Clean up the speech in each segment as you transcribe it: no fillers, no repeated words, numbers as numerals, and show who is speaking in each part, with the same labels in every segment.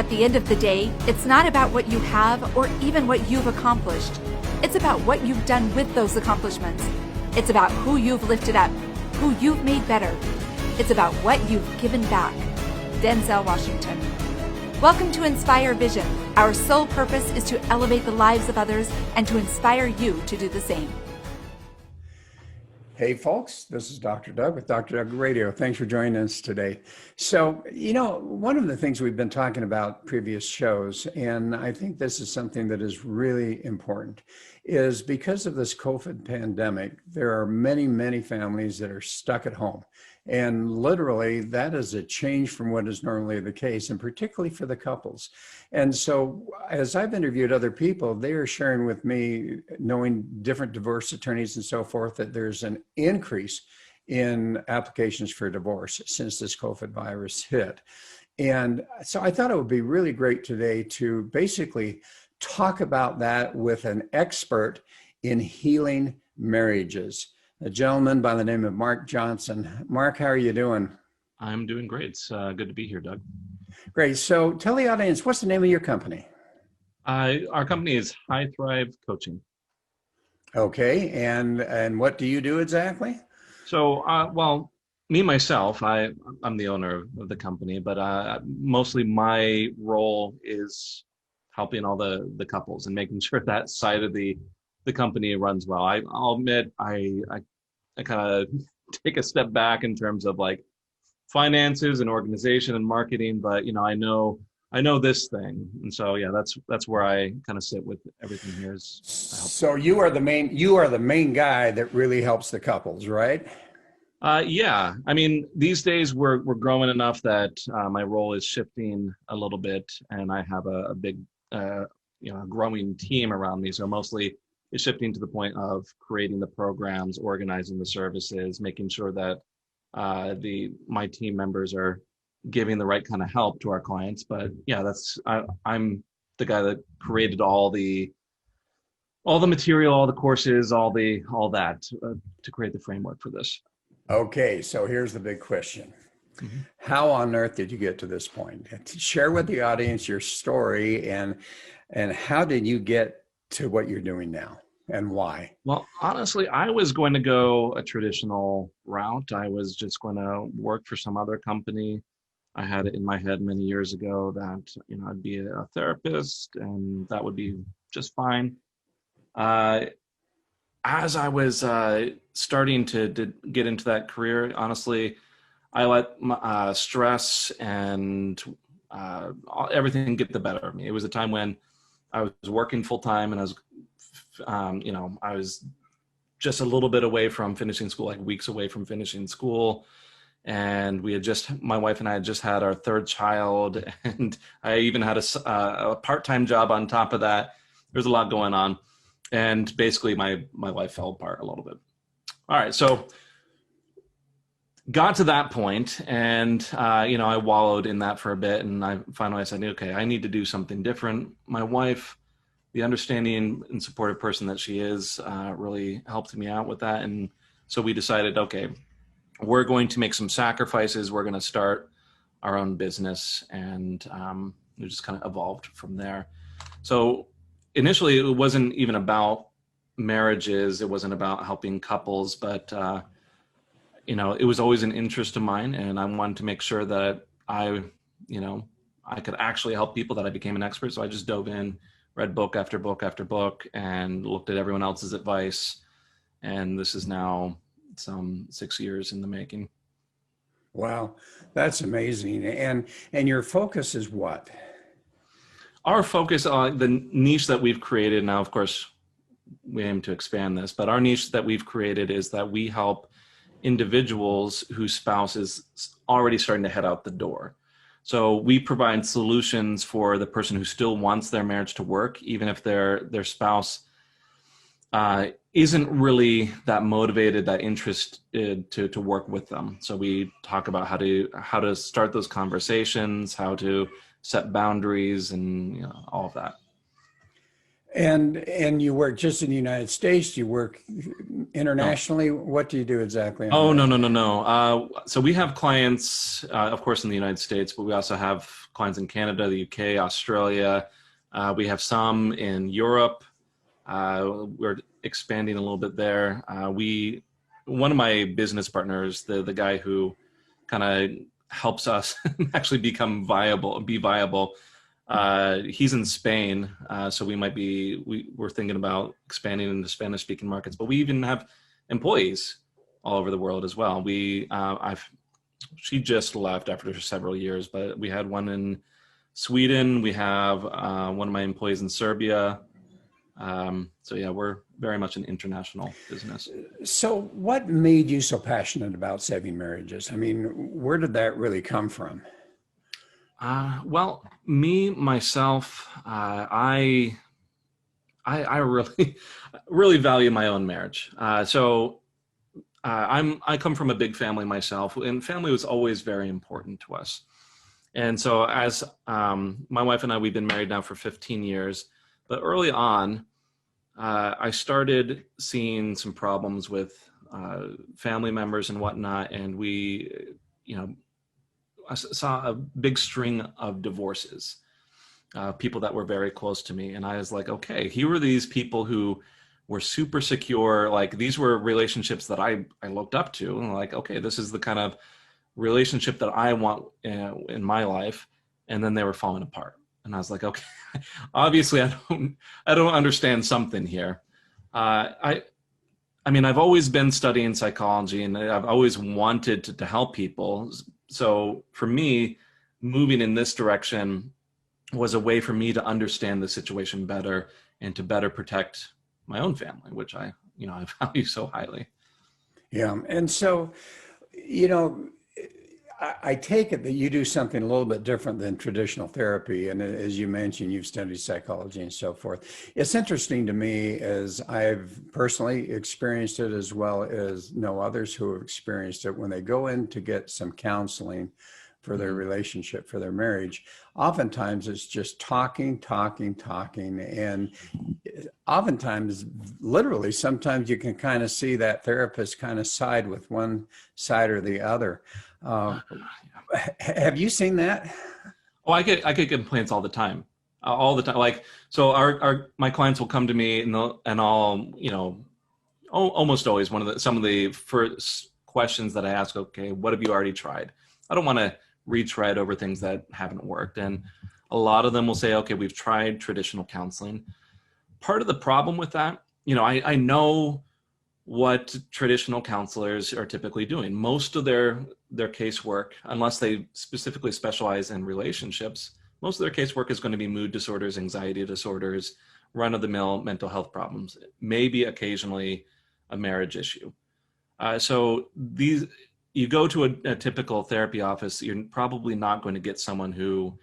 Speaker 1: At the end of the day, it's not about what you have or even what you've accomplished. It's about what you've done with those accomplishments. It's about who you've lifted up, who you've made better. It's about what you've given back. Denzel Washington. Welcome to Inspire Vision. Our sole purpose is to elevate the lives of others and to inspire you to do the same.
Speaker 2: Hey folks, this is Dr. Doug with Dr. Doug Radio. Thanks for joining us today. So, one of the things we've been talking about previous shows, and I think this is something that is really important, is because of this COVID pandemic, there are many, many families that are stuck at home. And literally, that is a change from what is normally the case, and particularly for the couples. And so as I've interviewed other people, they are sharing with me, knowing different divorce attorneys and so forth, that there's an increase in applications for divorce since this COVID virus hit. And so I thought it would be really great today to basically talk about that with an expert in healing marriages, a gentleman by the name of Marc Johnston. Marc, how are you doing?
Speaker 3: I'm doing great. It's good to be here, Doug.
Speaker 2: Great. So tell the audience, what's the name of your company?
Speaker 3: Our company is High Thrive Coaching.
Speaker 2: Okay. And what do you do exactly?
Speaker 3: So, me, myself, I'm the owner of the company, but mostly my role is helping all the couples and making sure that side of the company runs well. I'll admit, I kind of take a step back in terms of like finances and organization and marketing, but I know this thing, and so yeah, that's where I kind of sit with everything here.
Speaker 2: So you are the main guy that really helps the couples, right?
Speaker 3: Yeah, I mean, these days we're growing enough that my role is shifting a little bit, and I have a big growing team around me. So mostly it's shifting to the point of creating the programs, organizing the services, making sure that my team members are giving the right kind of help to our clients. But yeah, I'm the guy that created all the material, all the courses, all that to create the framework for this.
Speaker 2: Okay, so here's the big question.
Speaker 3: Mm-hmm.
Speaker 2: How on earth did you get to this point? Share with the audience your story and how did you get to what you're doing now and why?
Speaker 3: Well, honestly, I was going to go a traditional route. I was just going to work for some other company. I had it in my head many years ago that, I'd be a therapist and that would be just fine. As I was starting to get into that career, honestly, I let my, stress and everything get the better of me. It was a time when I was working full time, and I was, I was just a little bit away from finishing school, like weeks away from finishing school. And my wife and I had just had our third child, and I even had a part-time job on top of that. There's a lot going on. And basically my life fell apart a little bit. All right. So got to that point, and, I wallowed in that for a bit, and I finally said, okay, I need to do something different. My wife, the understanding and supportive person that she is, really helped me out with that. And so we decided, okay, we're going to make some sacrifices. We're going to start our own business, and it just kind of evolved from there. So initially, it wasn't even about marriages. It wasn't about helping couples, but it was always an interest of mine, and I wanted to make sure that I could actually help people, that I became an expert. So I just dove in, read book after book after book, and looked at everyone else's advice. And this is now some 6 years in the making.
Speaker 2: Wow, that's amazing. And your focus is what?
Speaker 3: Our focus on the niche that we've created now, of course, we aim to expand this, but our niche that we've created is that we help individuals whose spouse is already starting to head out the door. So we provide solutions for the person who still wants their marriage to work, even if their spouse isn't really that motivated, that interested to work with them. So we talk about how to start those conversations, how to set boundaries, and all of that.
Speaker 2: And you work just in the United States? Do you work
Speaker 3: No.
Speaker 2: internationally? What do you do exactly on
Speaker 3: Oh,
Speaker 2: that?
Speaker 3: no, no, no, no. So we have clients, of course, in the United States, but we also have clients in Canada, the UK, Australia. We have some in Europe. We're expanding a little bit there. One of my business partners, the guy who kind of helps us actually be viable. He's in Spain, so we're thinking about expanding into Spanish speaking markets, but we even have employees all over the world as well. She just left after several years, but we had one in Sweden. We have one of my employees in Serbia. So yeah, we're very much an international business.
Speaker 2: So, what made you so passionate about saving marriages? I mean, where did that really come from?
Speaker 3: Well, me myself, I really really value my own marriage. I come from a big family myself, and family was always very important to us. And so, as my wife and I, we've been married now for 15 years, but early on, I started seeing some problems with family members and whatnot, and I saw a big string of divorces, people that were very close to me, and I was like, okay, here were these people who were super secure. Like these were relationships that I looked up to, and like, okay, this is the kind of relationship that I want in my life, and then they were falling apart, and I was like, okay, obviously I don't understand something here. I mean, I've always been studying psychology, and I've always wanted to help people. So for me, moving in this direction was a way for me to understand the situation better and to better protect my own family, which I value so highly.
Speaker 2: Yeah. And so, you know, I take it that you do something a little bit different than traditional therapy. And as you mentioned, you've studied psychology and so forth. It's interesting to me as I've personally experienced it as well as know others who have experienced it. When they go in to get some counseling for their relationship, for their marriage, oftentimes it's just talking. And oftentimes, literally, sometimes you can kind of see that therapist kind of side with one side or the other. Have you seen that?
Speaker 3: Oh, I get complaints all the time, all the time. Like, so my clients will come to me and I'll, almost always some of the first questions that I ask, okay, what have you already tried? I don't want to retread over things that haven't worked. And a lot of them will say, okay, we've tried traditional counseling. Part of the problem with that, I know what traditional counselors are typically doing. Most of their casework, unless they specifically specialize in relationships, most of their casework is going to be mood disorders, anxiety disorders, run-of-the-mill mental health problems, maybe occasionally a marriage issue. You go to a typical therapy office, you're probably not going to get someone who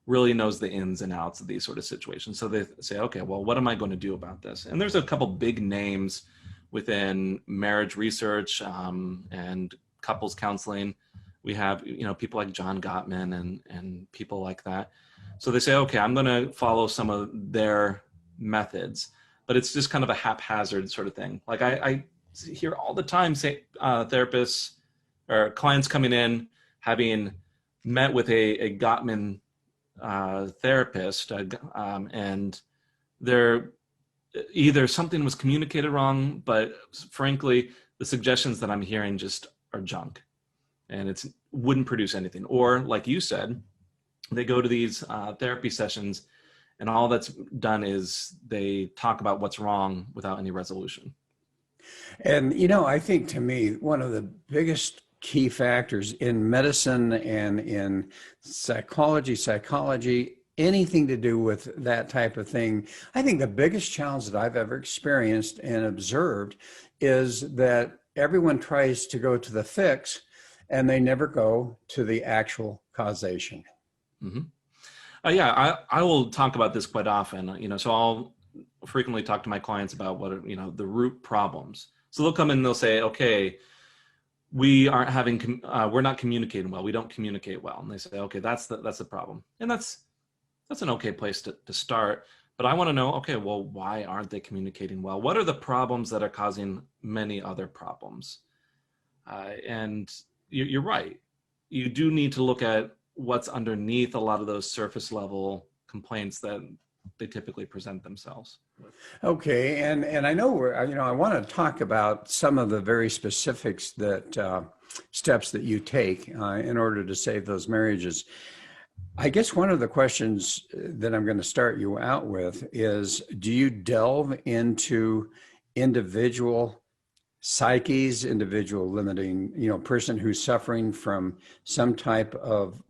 Speaker 3: really knows the ins and outs of these sort of situations. So they say, okay, well, what am I going to do about this? And there's a couple big names within marriage research and couples counseling. We have, people like John Gottman and people like that. So they say, okay, I'm going to follow some of their methods, but it's just kind of a haphazard sort of thing. Like I hear all the time, therapists or clients coming in having met with a Gottman therapist, and they're either something was communicated wrong, but frankly, the suggestions that I'm hearing just are junk, and it wouldn't produce anything. Or like you said, they go to these therapy sessions, and all that's done is they talk about what's wrong without any resolution.
Speaker 2: And, I think to me, one of the biggest key factors in medicine and in psychology, anything to do with that type of thing, I think the biggest challenge that I've ever experienced and observed is that everyone tries to go to the fix and they never go to the actual causation.
Speaker 3: Mm-hmm. Yeah, I will talk about this quite often, so I'll frequently talk to my clients about what are, the root problems. So they'll come in and they'll say, okay, we're not communicating well. We don't communicate well. And they say, okay, that's the problem. And that's an okay place to start. But I want to know, okay, well, why aren't they communicating well? What are the problems that are causing many other problems? And you're right. You do need to look at what's underneath a lot of those surface level complaints that they typically present themselves.
Speaker 2: Okay, and I know I want to talk about some of the very specifics that steps that you take in order to save those marriages. I guess one of the questions that I'm going to start you out with is, do you delve into individual psyches, individual limiting, person who's suffering from some type of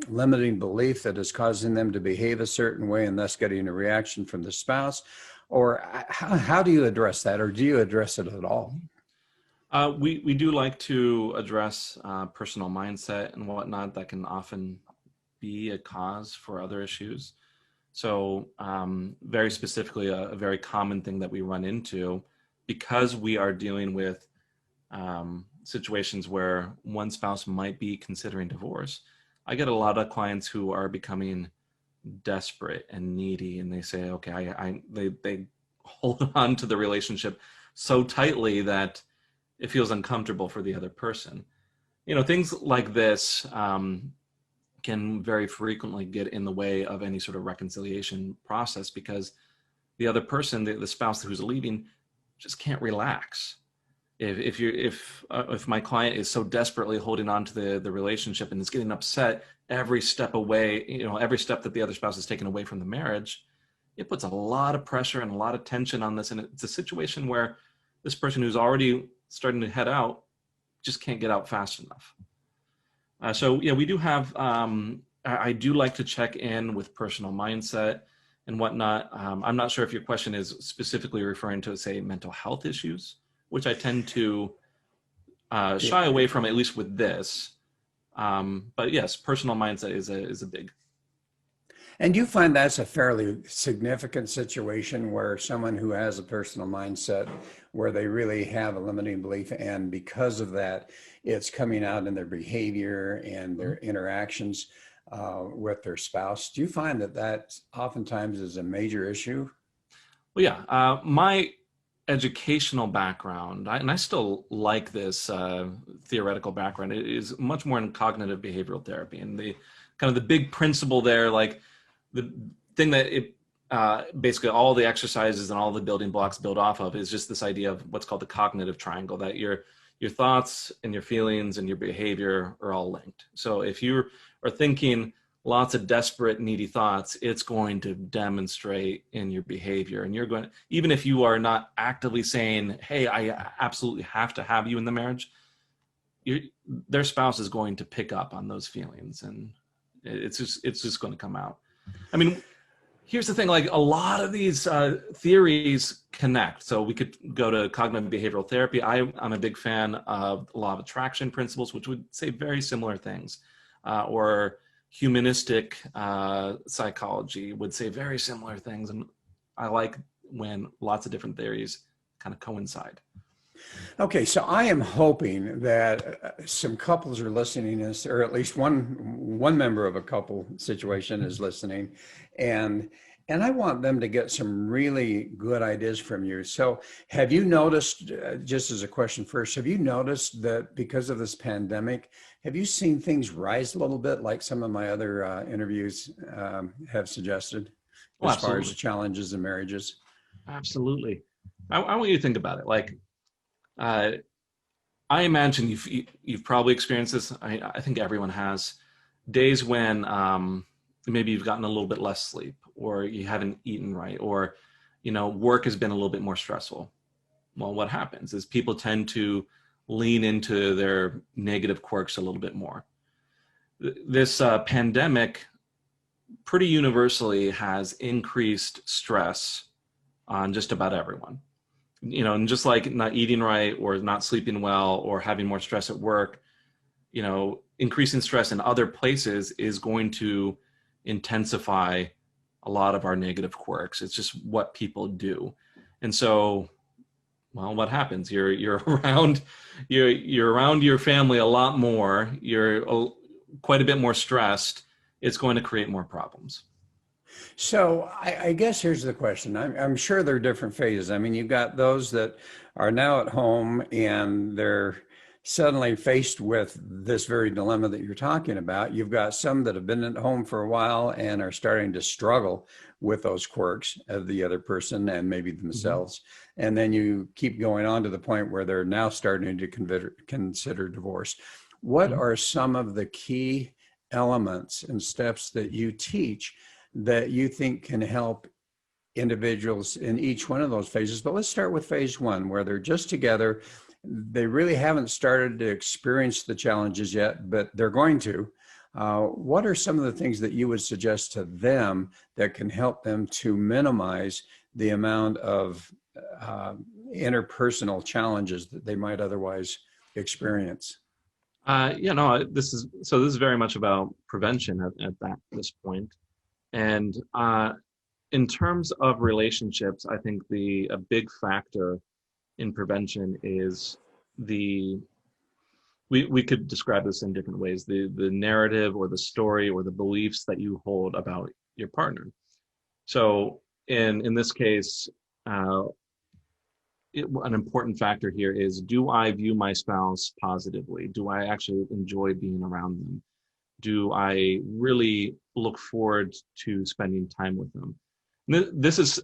Speaker 2: limiting belief that is causing them to behave a certain way and thus getting a reaction from the spouse? Or how do you address that, or do you address it at all?
Speaker 3: We do like to address personal mindset and whatnot that can often be a cause for other issues. So very specifically, a very common thing that we run into, because we are dealing with situations where one spouse might be considering divorce. I get a lot of clients who are becoming desperate and needy, and they say, okay, they hold on to the relationship so tightly that it feels uncomfortable for the other person. Things like this can very frequently get in the way of any sort of reconciliation process, because the other person, the spouse who's leaving, just can't relax. If my client is so desperately holding on to the relationship and is getting upset every step away, every step that the other spouse is taken away from the marriage, it puts a lot of pressure and a lot of tension on this. And it's a situation where this person who's already starting to head out just can't get out fast enough. So yeah, we do have, I do like to check in with personal mindset and whatnot. I'm not sure if your question is specifically referring to, say, mental health issues, which I tend to shy away from, at least with this. But yes, personal mindset is a big.
Speaker 2: And you find that's a fairly significant situation where someone who has a personal mindset where they really have a limiting belief, and because of that, it's coming out in their behavior and their interactions with their spouse. Do you find that oftentimes is a major issue?
Speaker 3: Well, yeah, my educational background, and I still like this theoretical background, it is much more in cognitive behavioral therapy, and the kind of the big principle there, like the thing that it basically all the exercises and all the building blocks build off of, is just this idea of what's called the cognitive triangle, that your thoughts and your feelings and your behavior are all linked. So if you are thinking lots of desperate, needy thoughts, it's going to demonstrate in your behavior. And you're going, even if you are not actively saying, hey, I absolutely have to have you in the marriage, their spouse is going to pick up on those feelings, and it's just going to come out. I mean, here's the thing, like a lot of these theories connect. So we could go to cognitive behavioral therapy. I'm a big fan of law of attraction principles, which would say very similar things, or humanistic psychology would say very similar things. And I like when lots of different theories kind of coincide.
Speaker 2: Okay, so I am hoping that some couples are listening, or at least one member of a couple situation is listening, and I want them to get some really good ideas from you. So have you noticed, just as a question first, have you noticed that because of this pandemic, have you seen things rise a little bit, like some of my other interviews have suggested, as far as challenges in marriages?
Speaker 3: Absolutely. I want you to think about it. Like, I imagine you've probably experienced this. I think everyone has days when maybe you've gotten a little bit less sleep, or you haven't eaten right, or work has been a little bit more stressful. Well, what happens is people tend to lean into their negative quirks a little bit more. This pandemic pretty universally has increased stress on just about everyone. And just like not eating right, or not sleeping well, or having more stress at work, increasing stress in other places is going to intensify a lot of our negative quirks. It's just what people do. And so, well, what happens? You're around your family a lot more. You're quite a bit more stressed. It's going to create more problems.
Speaker 2: So I guess here's the question. I'm sure there are different phases. I mean, you've got those that are now at home and they're suddenly faced with this very dilemma that you're talking about. You've got some that have been at home for a while and are starting to struggle with those quirks of the other person and maybe
Speaker 3: Mhm.
Speaker 2: themselves. And then you keep going on to the point where they're now starting to consider divorce. What
Speaker 3: Mhm.
Speaker 2: are some of the key elements and steps that you teach that you think can help individuals in each one of those phases? But let's start with phase one, where they're just together. They really haven't started to experience the challenges yet, but they're going to. What are some of the things that you would suggest to them that can help them to minimize the amount of uh, interpersonal challenges that they might otherwise experience?
Speaker 3: This is very much about prevention at this point. And in terms of relationships, I think a big factor in prevention is the we could describe this in different ways, the narrative or the story or the beliefs that you hold about your partner. So in this case, uh, an important factor here is, do I view my spouse positively? Do I actually enjoy being around them? Do I really look forward to spending time with them? This is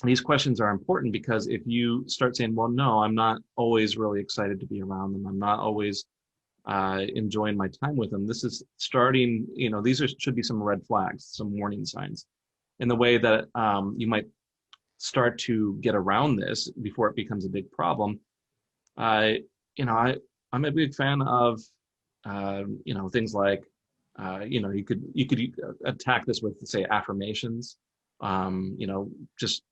Speaker 3: these questions are important, because if you start saying, well, no, I'm not always really excited to be around them, I'm not always enjoying my time with them, this is starting, should be some red flags, some warning signs, in the way that you might start to get around this before it becomes a big problem. I, I'm a big fan of, things like, you could attack this with, say, affirmations, just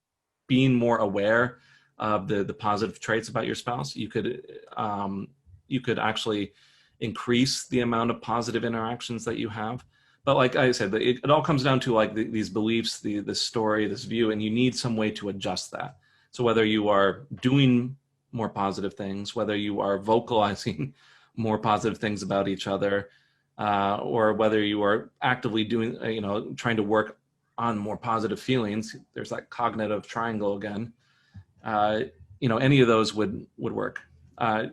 Speaker 3: being more aware of the positive traits about your spouse. You could actually increase the amount of positive interactions that you have. But like I said, it all comes down to like these beliefs, the story, this view, and you need some way to adjust that. So whether you are doing more positive things, whether you are vocalizing more positive things about each other, or whether you are actively doing, trying to work on more positive feelings, there's that cognitive triangle again. Uh, any of those would work. I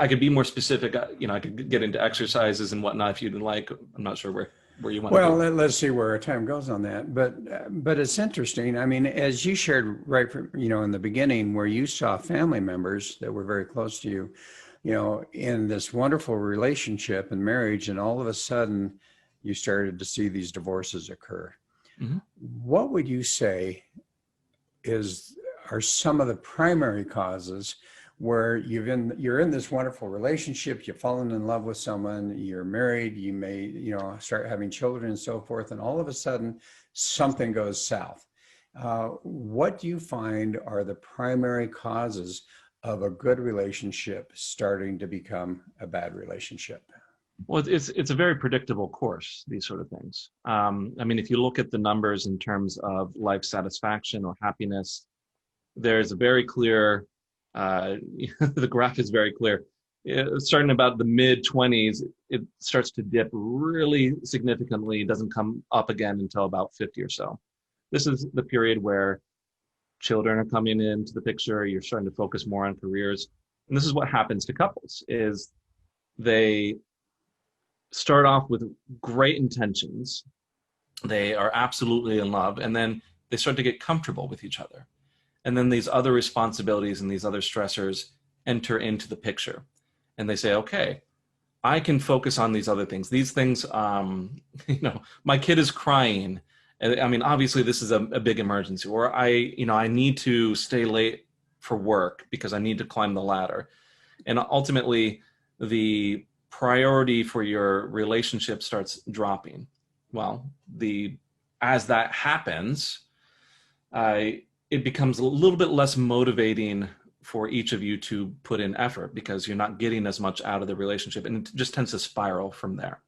Speaker 3: could be more specific. I could get into exercises and whatnot if you'd like. I'm not sure where you want to
Speaker 2: Well,
Speaker 3: go.
Speaker 2: let's see where our time goes on that. But it's interesting. I mean, as you shared right from, in the beginning, where you saw family members that were very close to you, in this wonderful relationship and marriage, and all of a sudden you started to see these divorces occur.
Speaker 3: Hmm.
Speaker 2: What would you say is are some of the primary causes where you're in this wonderful relationship, you've fallen in love with someone, you're married, you may start having children and so forth, and all of a sudden something goes south? What do you find are the primary causes of a good relationship starting to become a bad relationship?
Speaker 3: Well, it's a very predictable course, these sort of things. I mean, if you look at the numbers in terms of life satisfaction or happiness, there's a very clear, uh, the graph is very clear. Starting about the mid 20s, it starts to dip really significantly. It doesn't come up again until about 50 or so. This is the period where children are coming into the picture. You're starting to focus more on careers. And this is what happens to couples, is they start off with great intentions. They are absolutely in love. And then they start to get comfortable with each other. And then these other responsibilities and these other stressors enter into the picture. And they say, okay, I can focus on these other things. These things, my kid is crying. I mean, obviously this is a big emergency, or I need to stay late for work because I need to climb the ladder. And ultimately the priority for your relationship starts dropping. Well, as that happens, it becomes a little bit less motivating for each of you to put in effort, because you're not getting as much out of the relationship, and it just tends to spiral from there.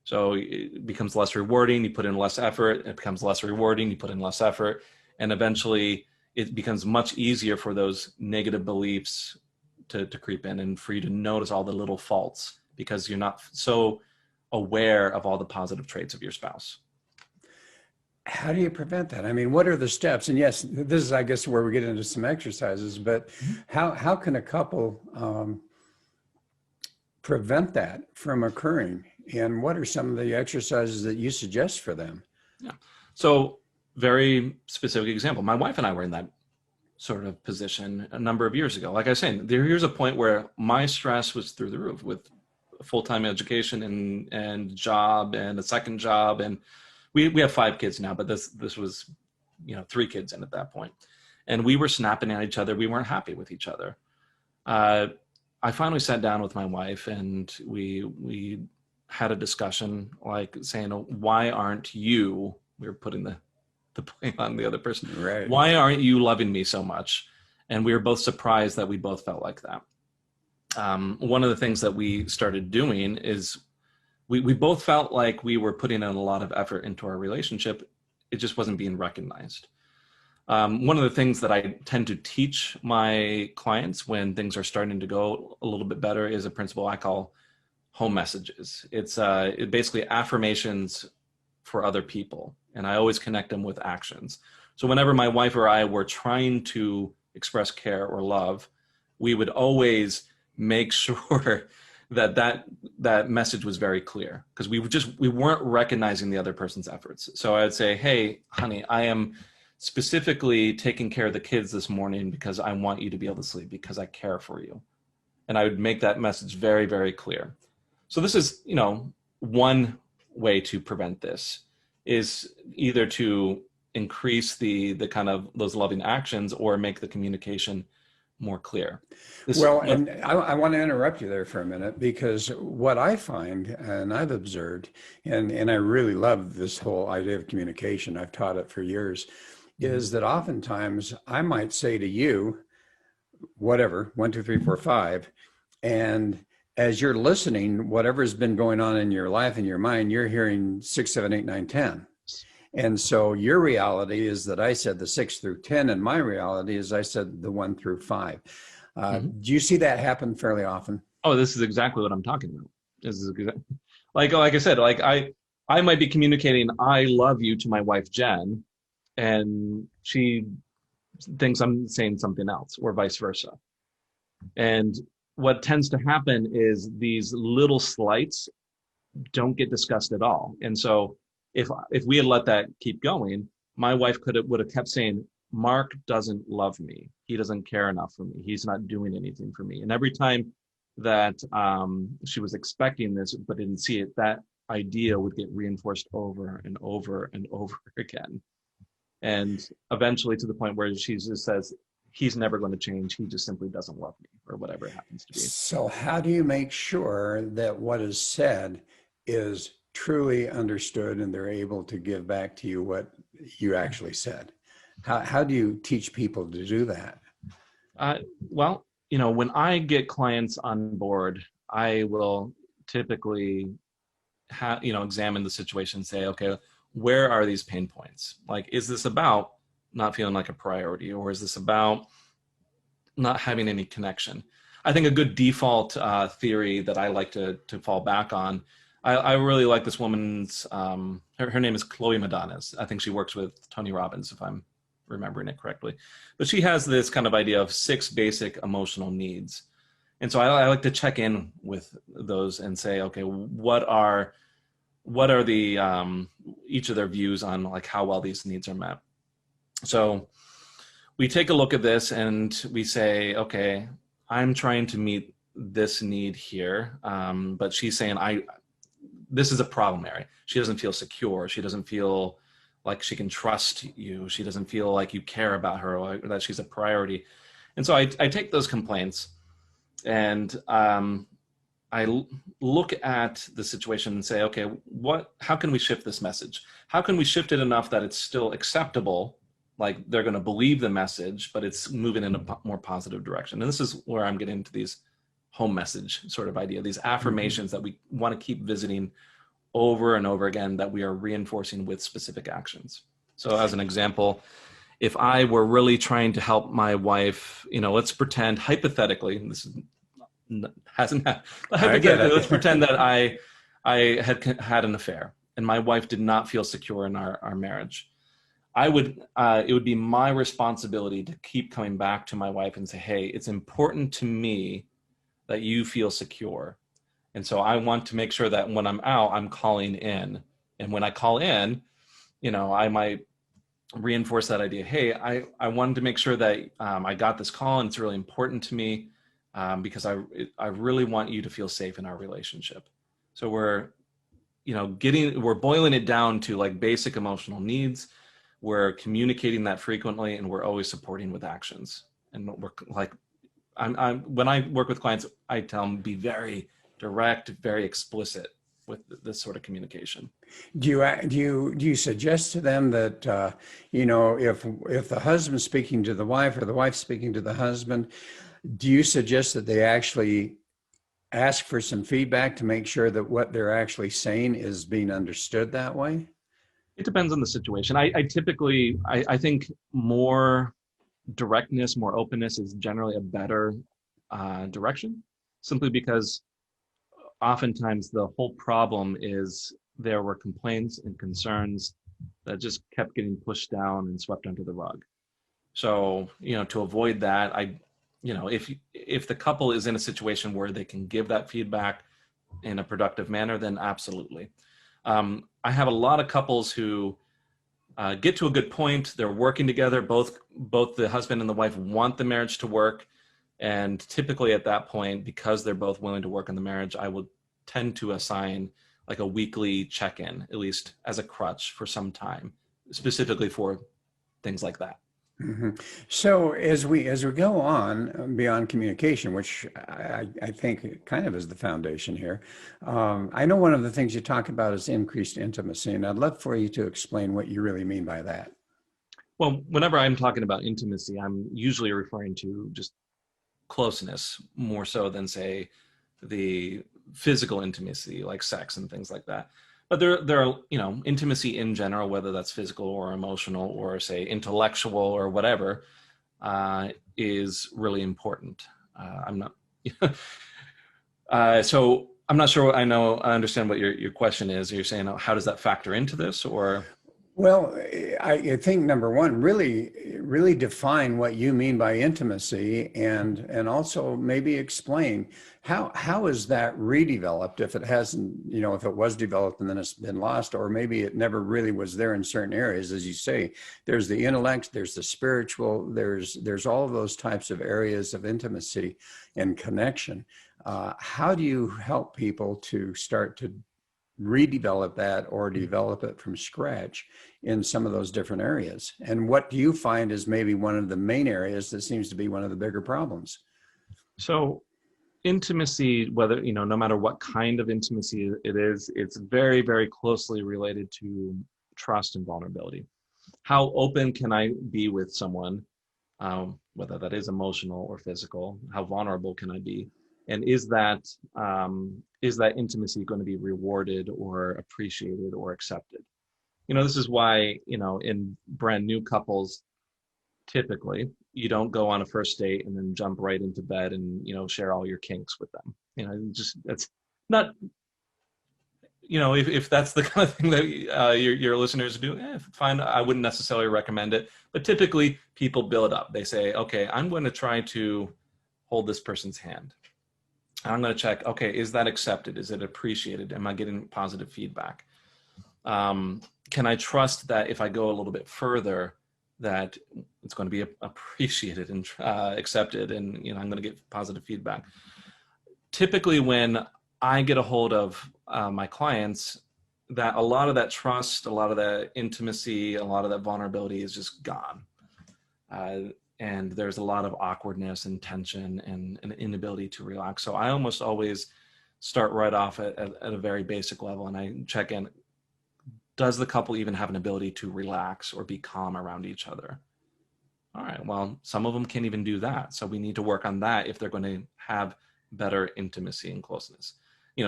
Speaker 3: So it becomes less rewarding, you put in less effort, it becomes less rewarding, you put in less effort, and eventually it becomes much easier for those negative beliefs to creep in, and for you to notice all the little faults, because you're not so aware of all the positive traits of your spouse.
Speaker 2: how do you prevent that? I mean, what are the steps? And yes, this is, I guess, where we get into some exercises, but how can a couple prevent that from occurring? And what are some of the exercises that you suggest for them?
Speaker 3: Yeah. So very specific example. My wife and I were in that sort of position a number of years ago. Like I was saying, here's a point where my stress was through the roof with full-time education and job and a second job. And we have 5 kids now, but this was, 3 kids in at that point. And we were snapping at each other. We weren't happy with each other. I finally sat down with my wife and we had a discussion, like saying, why aren't you, we were putting the blame on the other person.
Speaker 2: Right.
Speaker 3: Why aren't you loving me so much? And we were both surprised that we both felt like that. One of the things that we started doing is we both felt like we were putting in a lot of effort into our relationship. It just wasn't being recognized. One of the things that I tend to teach my clients when things are starting to go a little bit better is a principle I call home messages. It's basically affirmations for other people. And I always connect them with actions. So whenever my wife or I were trying to express care or love, we would always make sure that message was very clear, because we weren't recognizing the other person's efforts. So I would say, hey, honey, I am specifically taking care of the kids this morning because I want you to be able to sleep, because I care for you. And I would make that message very, very clear. So this is, one way to prevent this is either to increase the kind of those loving actions or make the communication more clear.
Speaker 2: And I want to interrupt you there for a minute, because what I find, and I've observed, and I really love this whole idea of communication, I've taught it for years, is that oftentimes I might say to you, whatever, 1, 2, 3, 4, 5, and as you're listening, whatever's been going on in your life, in your mind, you're hearing 6, 7, 8, 9, 10. And so your reality is that I said the 6 through 10, and my reality is I said the 1 through 5. Do you see that happen fairly often?
Speaker 3: Oh, this is exactly what I'm talking about. This is like I said, like I might be communicating "I love you" to my wife Jen, and she thinks I'm saying something else, or vice versa. And what tends to happen is these little slights don't get discussed at all. And so if we had let that keep going, my wife would have kept saying, Mark doesn't love me. He doesn't care enough for me. He's not doing anything for me. And every time that she was expecting this but didn't see it, that idea would get reinforced over and over and over again. And eventually to the point where she just says, he's never going to change. He just simply doesn't love me, or whatever it happens to be.
Speaker 2: So how do you make sure that what is said is truly understood and they're able to give back to you what you actually said? How do you teach people to do that?
Speaker 3: Well, when I get clients on board, I will typically examine the situation and say, okay, where are these pain points? Like, is this about not feeling like a priority, or is this about not having any connection? I think a good default theory that I like to fall back on, I really like this woman's, her name is Chloe Madonnas. I think she works with Tony Robbins, if I'm remembering it correctly. But she has this kind of idea of 6 basic emotional needs. And so I like to check in with those and say, okay, what are the each of their views on like how well these needs are met? So we take a look at this and we say, okay, I'm trying to meet this need here, but she's saying this is a problem area. She doesn't feel secure. She doesn't feel like she can trust you. She doesn't feel like you care about her, or that she's a priority. And so I take those complaints and I look at the situation and say, okay, how can we shift this message? How can we shift it enough that it's still acceptable? Like they're going to believe the message, but it's moving in a more positive direction. And this is where I'm getting into these home message sort of idea, these affirmations that we want to keep visiting over and over again, that we are reinforcing with specific actions. So as an example, if I were really trying to help my wife, let's pretend hypothetically, this hasn't happened, let's pretend that I had an affair and my wife did not feel secure in our marriage. it would be my responsibility to keep coming back to my wife and say, hey, it's important to me that you feel secure. And so I want to make sure that when I'm out, I'm calling in. And when I call in, I might reinforce that idea. Hey, I wanted to make sure that I got this call, and it's really important to me because I really want you to feel safe in our relationship. So we're boiling it down to like basic emotional needs. We're communicating that frequently, and we're always supporting with actions. And we're like, when I work with clients, I tell them be very direct, very explicit with this sort of communication.
Speaker 2: Do you suggest to them that if the husband's speaking to the wife or the wife speaking to the husband, do you suggest that they actually ask for some feedback to make sure that what they're actually saying is being understood that way?
Speaker 3: It depends on the situation. I typically, I think more directness, more openness is generally a better direction, simply because oftentimes the whole problem is there were complaints and concerns that just kept getting pushed down and swept under the rug. So, to avoid that, if the couple is in a situation where they can give that feedback in a productive manner, then absolutely. I have a lot of couples who get to a good point. They're working together. Both the husband and the wife want the marriage to work. And typically at that point, because they're both willing to work on the marriage, I will tend to assign like a weekly check-in, at least as a crutch for some time, specifically for things like that.
Speaker 2: Mm-hmm. So as we go on beyond communication, which I think kind of is the foundation here, I know one of the things you talk about is increased intimacy, and I'd love for you to explain what you really mean by that.
Speaker 3: Well, whenever I'm talking about intimacy, I'm usually referring to just closeness more so than, say, the physical intimacy like sex and things like that. But there are, intimacy in general, whether that's physical or emotional or, say, intellectual or whatever, is really important. I'm not, so I'm not sure. I understand what your question is. You're saying, how does that factor into this, or?
Speaker 2: Well, I think number one, really define what you mean by intimacy, and also maybe explain how is that redeveloped if it hasn't, if it was developed and then it's been lost, or maybe it never really was there in certain areas. As you say, there's the intellect, there's the spiritual, there's all of those types of areas of intimacy and connection. How do you help people to start to redevelop that or develop it from scratch in some of those different areas? And what do you find is maybe one of the main areas that seems to be one of the bigger problems?
Speaker 3: So intimacy, whether, no matter what kind of intimacy it is, it's very, very closely related to trust and vulnerability. How open can I be with someone, whether that is emotional or physical? How vulnerable can I be? And is that intimacy going to be rewarded or appreciated or accepted? This is why, in brand new couples, typically you don't go on a first date and then jump right into bed and, share all your kinks with them. That's not, if that's the kind of thing that your listeners do, fine. I wouldn't necessarily recommend it, but typically people build up. They say, okay, I'm going to try to hold this person's hand. I'm going to check, okay, is that accepted? Is it appreciated? Am I getting positive feedback? Can I trust that if I go a little bit further, that it's going to be appreciated and accepted, and I'm going to get positive feedback? Typically, when I get a hold of my clients, that a lot of that trust, a lot of that intimacy, a lot of that vulnerability is just gone. And there's a lot of awkwardness and tension and an inability to relax. So I almost always start right off at a very basic level, and I check in. Does the couple even have an ability to relax or be calm around each other? All right, well, some of them can't even do that. So we need to work on that if they're going to have better intimacy and closeness.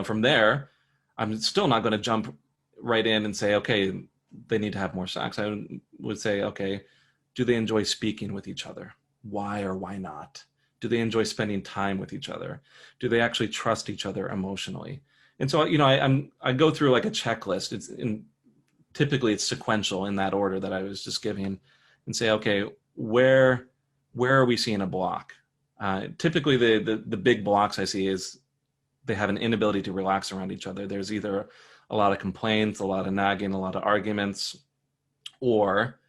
Speaker 3: From there, I'm still not going to jump right in and say, okay, they need to have more sex. I would say, okay, do they enjoy speaking with each other? Why or why not? Do they enjoy spending time with each other? Do they actually trust each other emotionally? And so, I go through like a checklist. typically it's sequential in that order that I was just giving, and say, okay, where are we seeing a block? Typically, the big blocks I see is they have an inability to relax around each other. There's either a lot of complaints, a lot of nagging, a lot of arguments, or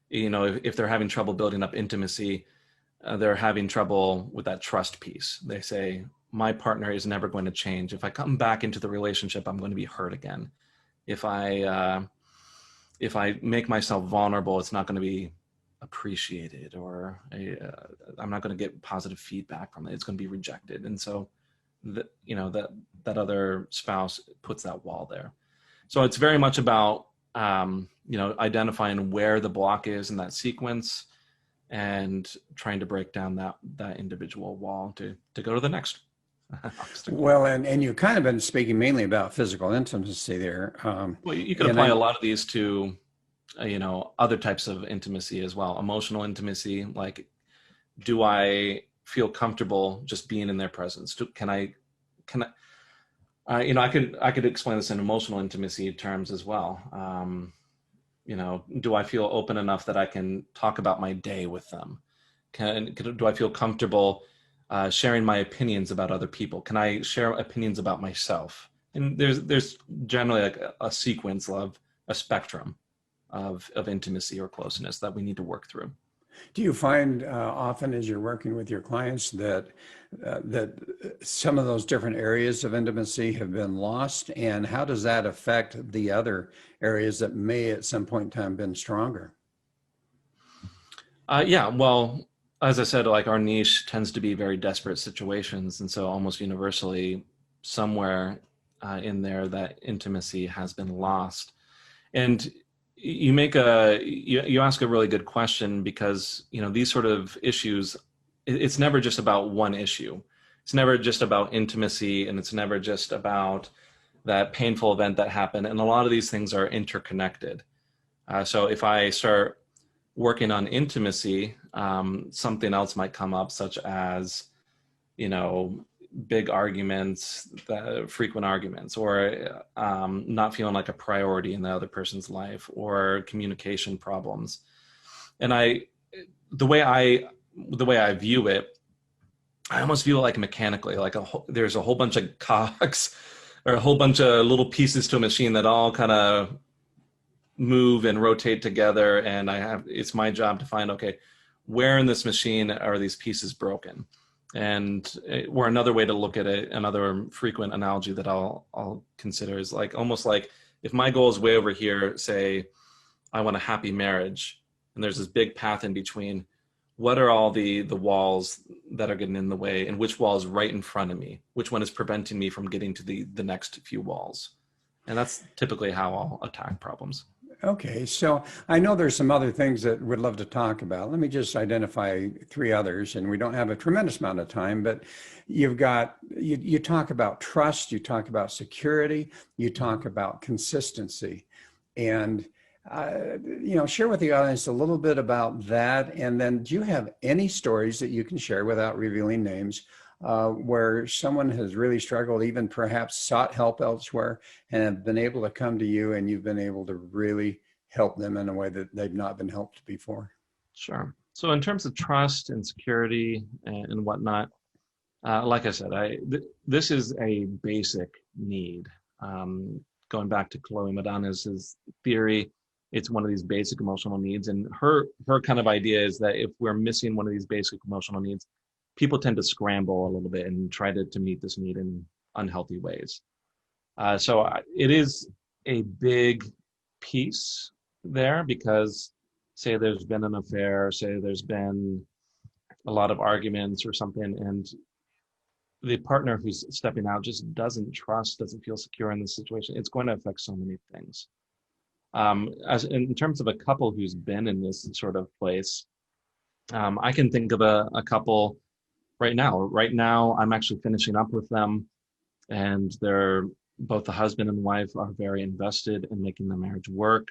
Speaker 3: if they're having trouble building up intimacy, they're having trouble with that trust piece. They say, my partner is never going to change. If I come back into the relationship, I'm going to be hurt again. If I make myself vulnerable, it's not going to be appreciated, or I'm not going to get positive feedback from it. It's going to be rejected. And so that other spouse puts that wall there. So it's very much about identifying where the block is in that sequence and trying to break down that individual wall to go to the next obstacle.
Speaker 2: Well, and you've kind of been speaking mainly about physical intimacy there.
Speaker 3: Well, you can apply a lot of these to other types of intimacy as well. Emotional intimacy, like, do I feel comfortable just being in their presence? I could explain this in emotional intimacy terms as well. Do I feel open enough that I can talk about my day with them? Do I feel comfortable sharing my opinions about other people? Can I share opinions about myself? And there's generally like a sequence of a spectrum of intimacy or closeness that we need to work through.
Speaker 2: Do you find often as you're working with your clients that some of those different areas of intimacy have been lost, and how does that affect the other areas that may at some point in time been stronger?
Speaker 3: Well, as I said, like, our niche tends to be very desperate situations, and so almost universally somewhere in there that intimacy has been lost. And you ask a really good question, because these sort of issues, it's never just about one issue. It's never just about intimacy, and it's never just about that painful event that happened. And a lot of these things are interconnected. So if I start working on intimacy, something else might come up, such as big arguments, frequent arguments, or not feeling like a priority in the other person's life, or communication problems. And the way I view it, I almost view it like mechanically, like there's a whole bunch of cogs or a whole bunch of little pieces to a machine that all kind of move and rotate together. And it's my job to find, okay, where in this machine are these pieces broken? Or another way to look at it, another frequent analogy that I'll consider is almost like if my goal is way over here, say I want a happy marriage, and there's this big path in between, what are all the walls that are getting in the way, and which wall is right in front of me? Which one is preventing me from getting to the next few walls? And that's typically how I'll attack problems.
Speaker 2: Okay, so I know there's some other things that we'd love to talk about. Let me just identify 3 others, and we don't have a tremendous amount of time, but you talk about trust, you talk about security, you talk about consistency, and share with the audience a little bit about that. And then, do you have any stories that you can share without revealing names, where someone has really struggled, even perhaps sought help elsewhere, and have been able to come to you, and you've been able to really help them in a way that they've not been helped before?
Speaker 3: Sure. So in terms of trust and security and whatnot, like I said, this is a basic need. Going back to Chloe Madonna's theory, it's one of these basic emotional needs. And her kind of idea is that if we're missing one of these basic emotional needs, people tend to scramble a little bit and try to meet this need in unhealthy ways. So it is a big piece there, because say there's been an affair, say there's been a lot of arguments or something, and the partner who's stepping out just doesn't trust, doesn't feel secure in this situation, it's going to affect so many things. As in terms of a couple who's been in this sort of place, I can think of a couple right now. Right now, I'm actually finishing up with them, and they're both the husband and wife are very invested in making the marriage work.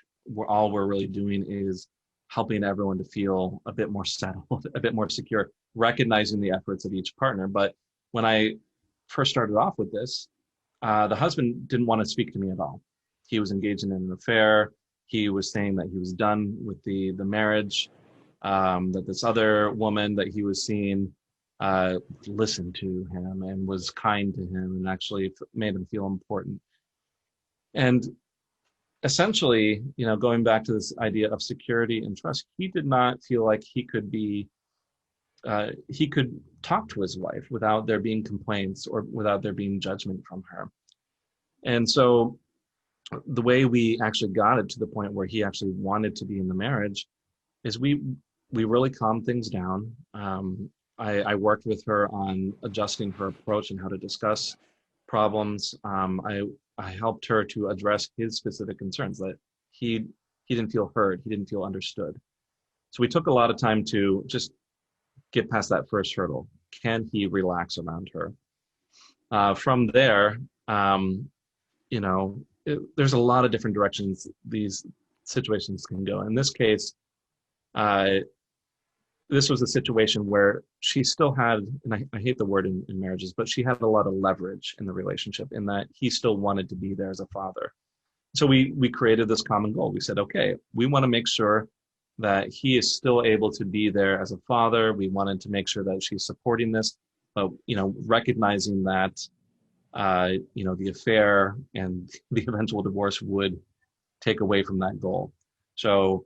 Speaker 3: All we're really doing is helping everyone to feel a bit more settled, a bit more secure, recognizing the efforts of each partner. But when I first started off with this, the husband didn't want to speak to me at all. He was engaged in an affair. he was saying that he was done with the marriage, that this other woman that he was seeing listened to him and was kind to him and actually made him feel important. And essentially, going back to this idea of security and trust, he did not feel like he could talk to his wife without there being complaints or without there being judgment from her. And so the way we actually got it to the point where he actually wanted to be in the marriage is we really calmed things down. I worked with her on adjusting her approach and how to discuss problems. I helped her to address his specific concerns, that he didn't feel heard, he didn't feel understood. So we took a lot of time to just get past that first hurdle. Can he relax around her? From there, there's a lot of different directions these situations can go. In this case, this was a situation where she still had, and I hate the word in marriages, but she had a lot of leverage in the relationship in that he still wanted to be there as a father. So we created this common goal. We said, okay, we want to make sure that he is still able to be there as a father. We wanted to make sure that she's supporting this, but, recognizing that, the affair and the eventual divorce would take away from that goal. So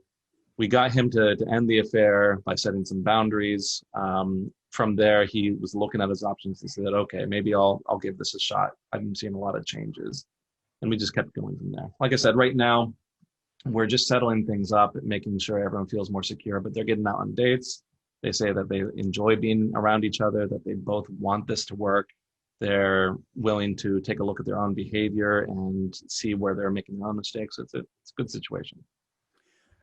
Speaker 3: we got him to end the affair by setting some boundaries. From there, he was looking at his options and said, okay, maybe I'll give this a shot. I've been seeing a lot of changes. And we just kept going from there. Like I said, right now, we're just settling things up and making sure everyone feels more secure, but they're getting out on dates. They say that they enjoy being around each other, that they both want this to work. They're willing to take a look at their own behavior and see where they're making their own mistakes. It's a good situation.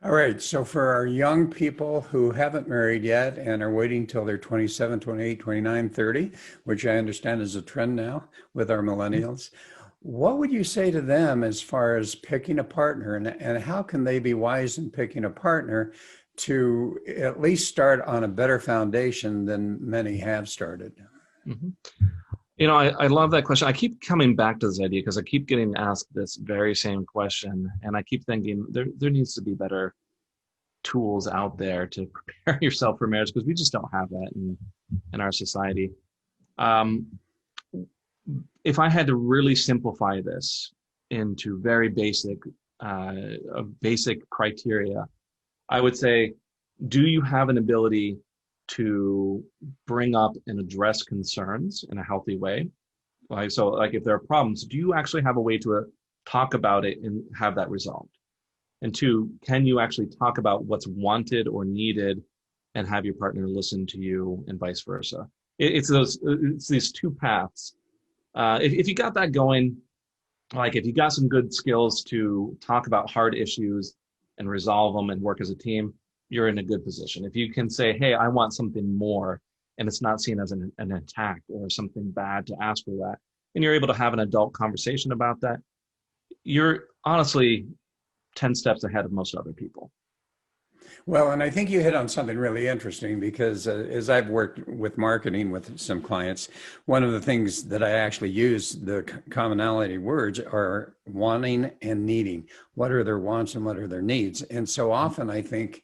Speaker 2: All right. So for our young people who haven't married yet and are waiting till they're 27, 28, 29, 30, which I understand is a trend now with our millennials, what would you say to them as far as picking a partner, and how can they be wise in picking a partner to at least start on a better foundation than many have started?
Speaker 3: Mm-hmm. I love that question. I keep coming back to this idea because I keep getting asked this very same question. And I keep thinking there needs to be better tools out there to prepare yourself for marriage, because we just don't have that in our society. If I had to really simplify this into very basic criteria, I would say, do you have an ability to bring up and address concerns in a healthy way? So if there are problems, do you actually have a way to talk about it and have that resolved? And two, can you actually talk about what's wanted or needed and have your partner listen to you, and vice versa? It's these two paths. If you got that going, if you got some good skills to talk about hard issues and resolve them and work as a team, you're in a good position. If you can say, hey, I want something more, and it's not seen as an attack or something bad to ask for that, and you're able to have an adult conversation about that, you're honestly 10 steps ahead of most other people.
Speaker 2: Well, and I think you hit on something really interesting, because as I've worked with marketing with some clients, one of the things that I actually use, the commonality words, are wanting and needing. What are their wants and what are their needs? And so often I think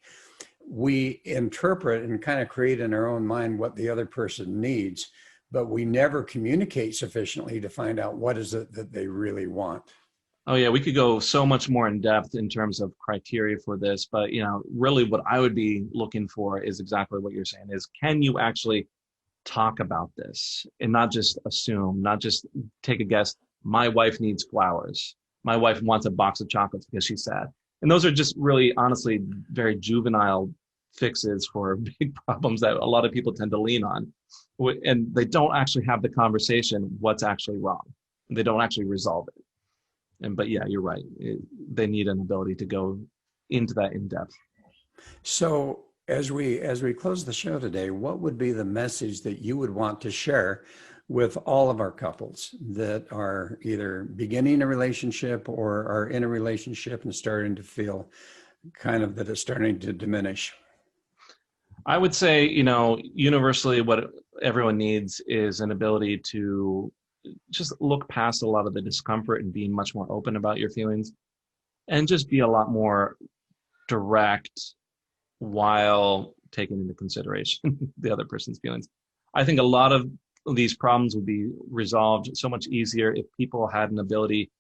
Speaker 2: we interpret and kind of create in our own mind what the other person needs, but we never communicate sufficiently to find out what is it that they really want.
Speaker 3: Oh yeah, we could go so much more in depth in terms of criteria for this, but really what I would be looking for is exactly what you're saying, is can you actually talk about this and not just assume, not just take a guess, my wife needs flowers, my wife wants a box of chocolates because she's sad. And those are just really, honestly, very juvenile fixes for big problems that a lot of people tend to lean on. And they don't actually have the conversation, what's actually wrong. They don't actually resolve it. But yeah, you're right. They need an ability to go into that in depth.
Speaker 2: So as we close the show today, what would be the message that you would want to share with all of our couples that are either beginning a relationship or are in a relationship and starting to feel kind of that it's starting to diminish?
Speaker 3: I would say, universally what everyone needs is an ability to just look past a lot of the discomfort and being much more open about your feelings. and just be a lot more direct while taking into consideration the other person's feelings. I think a lot of these problems would be resolved so much easier if people had an ability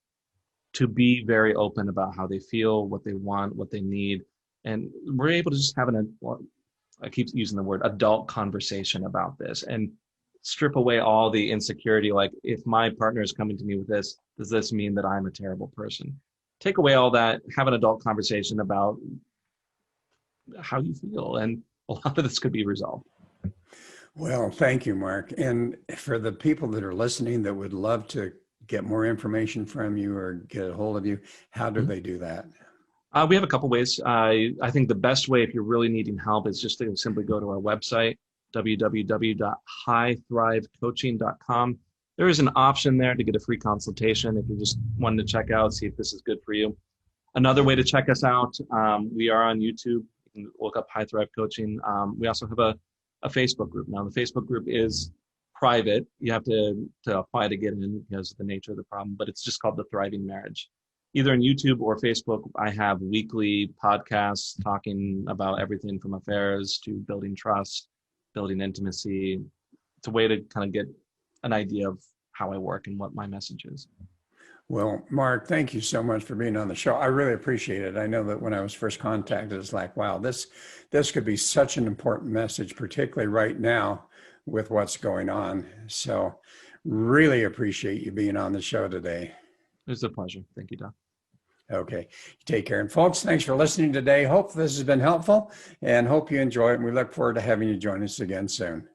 Speaker 3: to be very open about how they feel, what they want, what they need. And we're able to just have I keep using the word adult conversation about this and strip away all the insecurity. Like, if my partner is coming to me with this, does this mean that I'm a terrible person? Take away all that, have an adult conversation about how you feel. And a lot of this could be resolved.
Speaker 2: Well, thank you, Mark. And for the people that are listening that would love to get more information from you or get a hold of you, how do they do that?
Speaker 3: We have a couple ways. I think the best way, if you're really needing help, is just to simply go to our website, www.highthrivecoaching.com. There is an option there to get a free consultation if you're just wanting to check out, see if this is good for you. Another way to check us out, we are on YouTube. You can look up High Thrive Coaching. We also have a Facebook group. Now, the Facebook group is private. You have to apply to get in because of the nature of the problem, but it's just called The Thriving Marriage. Either on YouTube or Facebook, I have weekly podcasts talking about everything from affairs to building trust, building intimacy. It's a way to kind of get an idea of how I work and what my message is.
Speaker 2: Well, Mark, thank you so much for being on the show. I really appreciate it. I know that when I was first contacted, it's like, wow, this could be such an important message, particularly right now with what's going on. So really appreciate you being on the show today.
Speaker 3: It's a pleasure. Thank you, Doc.
Speaker 2: Okay. Take care. And folks, thanks for listening today. Hope this has been helpful and hope you enjoy it. And we look forward to having you join us again soon.